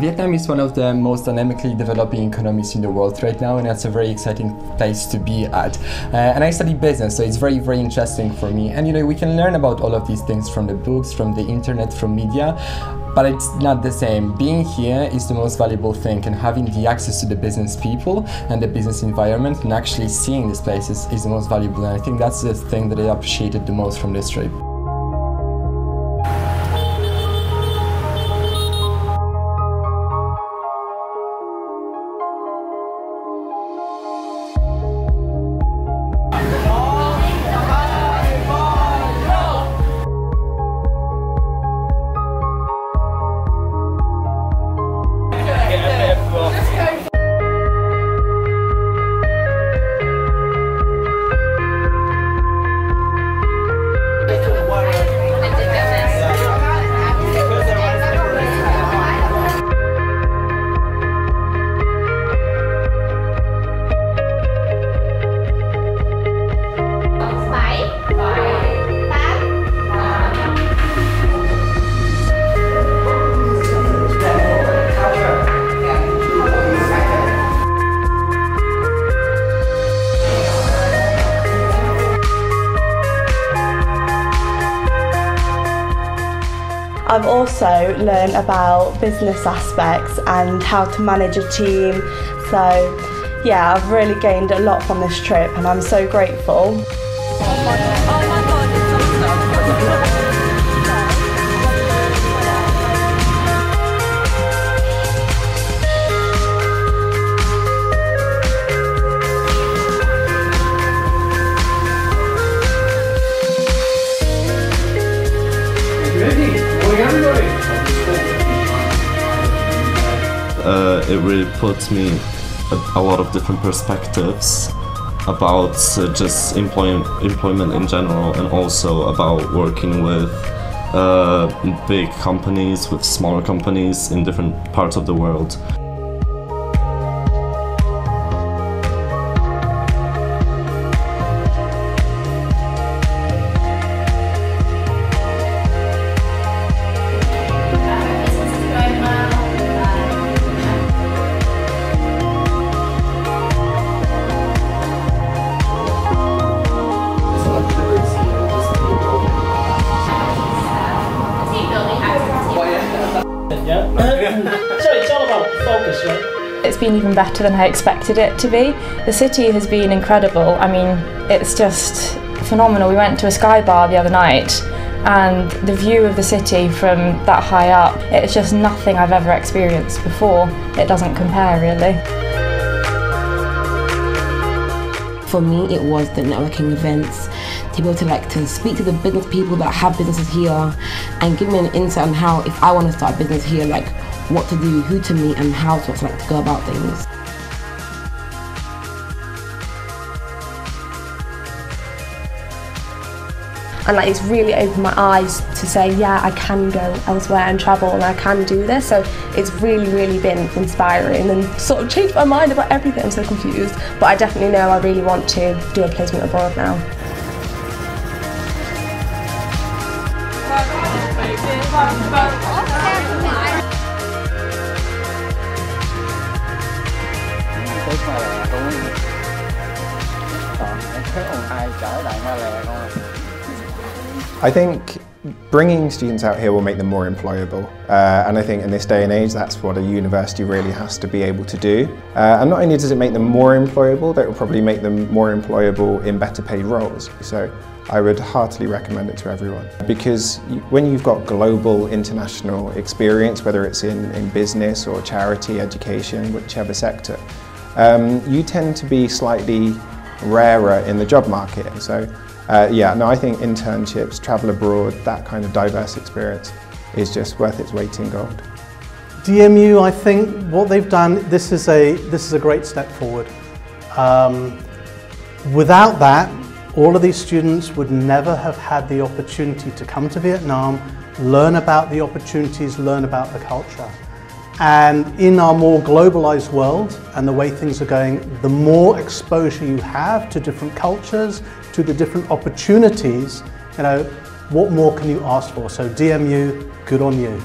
Vietnam is one of the most dynamically developing economies in the world right now, and that's a very exciting place to be at. And I study business, so it's very, very interesting for me. And we can learn about all of these things from the books, from the internet, from media, but it's not the same. Being here is the most valuable thing, and having the access to the business people and the business environment and actually seeing these places is the most valuable. And I think that's the thing that I appreciated the most from this trip. I've also learned about business aspects and how to manage a team. So yeah, I've really gained a lot from this trip and I'm so grateful. It really puts me a lot of different perspectives about just employment in general, and also about working with big companies, with smaller companies in different parts of the world. So it's all about focus, right? It's been even better than I expected it to be. The city has been incredible. I mean, it's just phenomenal. We went to a sky bar the other night and the view of the city from that high up, it's just nothing I've ever experienced before. It doesn't compare really. For me, it was the networking events, to be able to speak to the business people that have businesses here and give me an insight on how, if I want to start a business here, what to do, who to meet and how to go about things. And it's really opened my eyes to say, yeah, I can go elsewhere and travel and I can do this. So it's really, really been inspiring and sort of changed my mind about everything. I'm so confused. But I definitely know I really want to do a placement abroad now. I think bringing students out here will make them more employable, and I think in this day and age that's what a university really has to be able to do. And not only does it make them more employable, but it will probably make them more employable in better paid roles. So I would heartily recommend it to everyone, because when you've got global international experience, whether it's in business or charity, education, whichever sector, you tend to be slightly rarer in the job market. So I think internships, travel abroad, that kind of diverse experience is just worth its weight in gold. DMU, I think what they've done, this is a great step forward. Without that, all of these students would never have had the opportunity to come to Vietnam, learn about the opportunities, learn about the culture. And in our more globalized world and the way things are going, the more exposure you have to different cultures, to the different opportunities, what more can you ask for? So DMU, good on you.